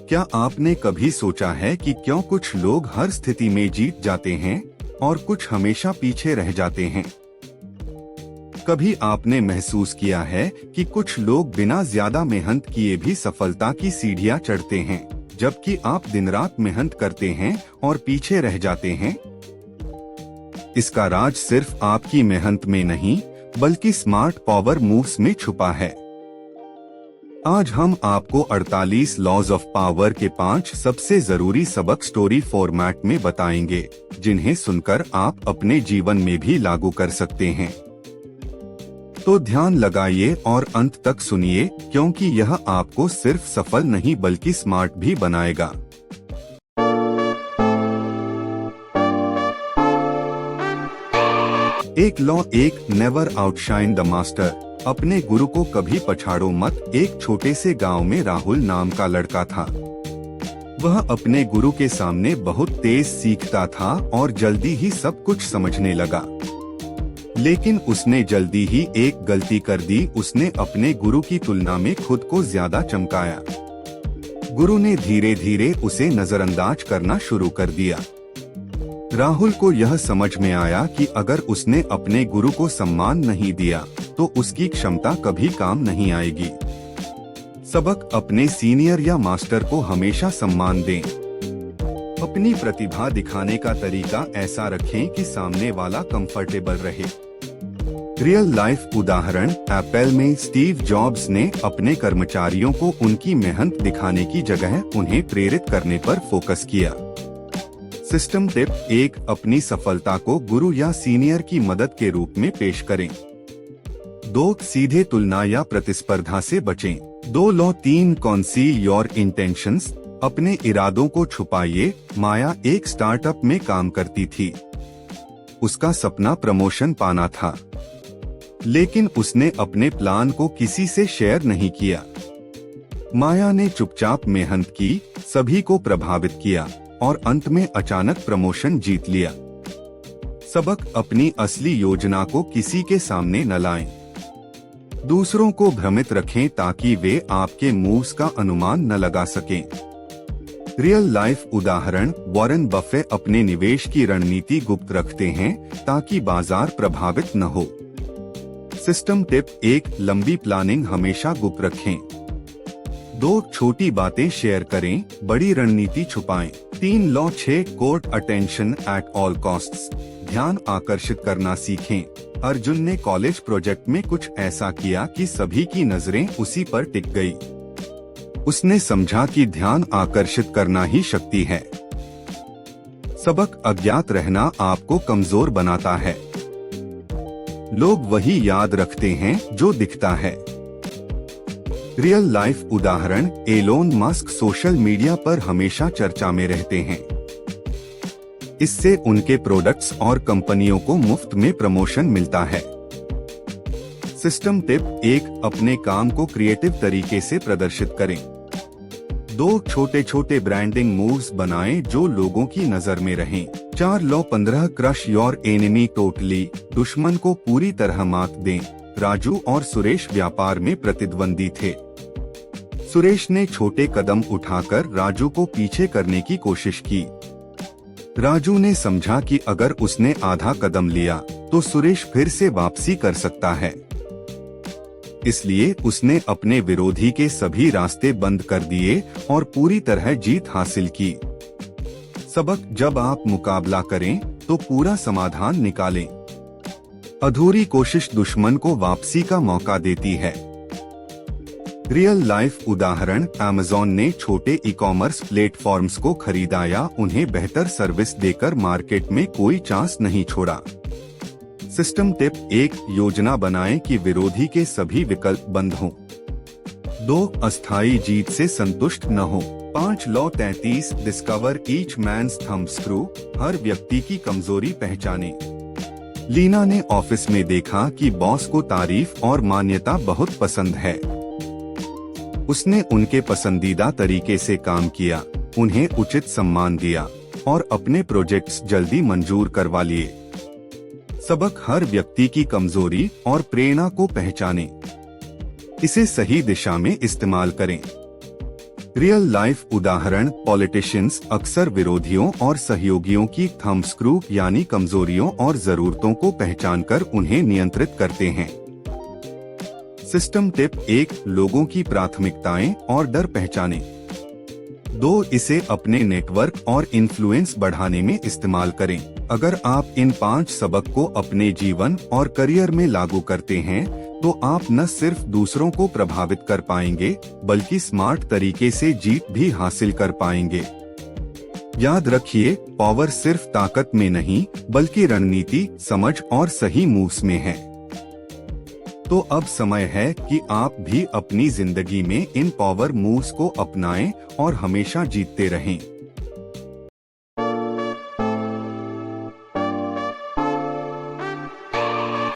क्या आपने कभी सोचा है कि क्यों कुछ लोग हर स्थिति में जीत जाते हैं और कुछ हमेशा पीछे रह जाते हैं? कभी आपने महसूस किया है कि कुछ लोग बिना ज्यादा मेहनत किए भी सफलता की सीढ़ियां चढ़ते हैं, जबकि आप दिन रात मेहनत करते हैं और पीछे रह जाते हैं? इसका राज सिर्फ आपकी मेहनत में नहीं, बल्कि स्मार्ट पावर मूव्स में छुपा है। आज हम आपको 48 लॉज ऑफ पावर के 5 सबसे जरूरी सबक स्टोरी फॉर्मेट में बताएंगे, जिन्हें सुनकर आप अपने जीवन में भी लागू कर सकते हैं। तो ध्यान लगाइए और अंत तक सुनिए, क्योंकि यह आपको सिर्फ सफल नहीं बल्कि स्मार्ट भी बनाएगा। एक लॉ एक, नेवर आउटशाइन द मास्टर। अपने गुरु को कभी पछाड़ो मत। एक छोटे से गांव में राहुल नाम का लड़का था। वह अपने गुरु के सामने बहुत तेज सीखता था और जल्दी ही सब कुछ समझने लगा। लेकिन उसने जल्दी ही एक गलती कर दी। उसने अपने गुरु की तुलना में खुद को ज्यादा चमकाया। गुरु ने धीरे धीरे उसे नजरअंदाज करना शुरू कर दिया। राहुल को यह समझ में आया कि अगर उसने अपने गुरु को सम्मान नहीं दिया तो उसकी क्षमता कभी काम नहीं आएगी। सबक: अपने सीनियर या मास्टर को हमेशा सम्मान दें। अपनी प्रतिभा दिखाने का तरीका ऐसा रखें कि सामने वाला कंफर्टेबल रहे। रियल लाइफ उदाहरण: एप्पल में स्टीव जॉब्स ने अपने कर्मचारियों को उनकी मेहनत दिखाने की जगह उन्हें प्रेरित करने पर फोकस किया। सिस्टम टिप 1, अपनी सफलता को गुरु या सीनियर की मदद के रूप में पेश करें। 2, सीधे तुलना या प्रतिस्पर्धा से बचें। 2 लॉ 3, कंसील योर इंटेंशंस। अपने इरादों को छुपाइए। माया एक स्टार्टअप में काम करती थी। उसका सपना प्रमोशन पाना था, लेकिन उसने अपने प्लान को किसी से शेयर नहीं किया। माया ने चुपचाप मेहनत की, सभी को प्रभावित किया और अंत में अचानक प्रमोशन जीत लिया। सबक: अपनी असली योजना को किसी के सामने न लाएं। दूसरों को भ्रमित रखें ताकि वे आपके मूव्स का अनुमान न लगा सकें। रियल लाइफ उदाहरण: वॉरेन बफे अपने निवेश की रणनीति गुप्त रखते हैं ताकि बाजार प्रभावित न हो। सिस्टम टिप 1, लंबी प्लानिंग हमेशा गुप्त रखें। 2, छोटी बातें शेयर करें, बड़ी रणनीति छुपाएं। 3 law 6, court attention at all costs. ध्यान आकर्षित करना सीखें। अर्जुन ने कॉलेज प्रोजेक्ट में कुछ ऐसा किया कि सभी की नजरें उसी पर टिक गई। उसने समझा कि ध्यान आकर्षित करना ही शक्ति है। सबक: अज्ञात रहना आपको कमजोर बनाता है। लोग वही याद रखते हैं जो दिखता है। रियल लाइफ उदाहरण: एलोन मस्क सोशल मीडिया पर हमेशा चर्चा में रहते हैं। इससे उनके प्रोडक्ट्स और कंपनियों को मुफ्त में प्रमोशन मिलता है। सिस्टम टिप 1, अपने काम को क्रिएटिव तरीके से प्रदर्शित करें। 2, छोटे छोटे ब्रांडिंग मूव्स बनाएं जो लोगों की नजर में रहें। 4 law 15, crush your enemy totally. दुश्मन को पूरी तरह मात दें। राजू और सुरेश व्यापार में प्रतिद्वंदी थे। सुरेश ने छोटे कदम उठाकर राजू को पीछे करने की कोशिश की। राजू ने समझा कि अगर उसने आधा कदम लिया तो सुरेश फिर से वापसी कर सकता है। इसलिए उसने अपने विरोधी के सभी रास्ते बंद कर दिए और पूरी तरह जीत हासिल की। सबक: जब आप मुकाबला करें तो पूरा समाधान निकालें। अधूरी कोशिश दुश्मन को वापसी का मौका देती है। रियल लाइफ उदाहरण: अमेज़न ने छोटे ई-कॉमर्स प्लेटफॉर्म्स को खरीदा या उन्हें बेहतर सर्विस देकर मार्केट में कोई चांस नहीं छोड़ा। सिस्टम टिप 1, योजना बनाएं कि विरोधी के सभी विकल्प बंद हों। 2, अस्थायी जीत से संतुष्ट न हो। 5 law 33, discover each man's thumb screw. हर व्यक्ति की कमजोरी पहचानें। लीना ने ऑफिस में देखा कि बॉस को तारीफ और मान्यता बहुत पसंद है। उसने उनके पसंदीदा तरीके से काम किया, उन्हें उचित सम्मान दिया और अपने प्रोजेक्ट्स जल्दी मंजूर करवा लिए। सबक: हर व्यक्ति की कमजोरी और प्रेरणा को पहचानें। इसे सही दिशा में इस्तेमाल करें। रियल लाइफ उदाहरण, पॉलिटिशियंस अक्सर विरोधियों और सहयोगियों की थंब स्क्रू यानी कमजोरियों और जरूरतों को पहचानकर उन्हें नियंत्रित करते हैं। सिस्टम टिप 1, लोगों की प्राथमिकताएं और डर पहचानें। 2, इसे अपने नेटवर्क और इन्फ्लुएंस बढ़ाने में इस्तेमाल करें। अगर आप इन 5 सबक को अपने जीवन और करियर में लागू करते हैं तो आप न सिर्फ दूसरों को प्रभावित कर पाएंगे बल्कि स्मार्ट तरीके से जीत भी हासिल कर पाएंगे। याद रखिए, पावर सिर्फ ताकत में नहीं बल्कि रणनीति, समझ और सही मूव्स में है। तो अब समय है कि आप भी अपनी जिंदगी में इन पावर मूव्स को अपनाएं और हमेशा जीतते रहें।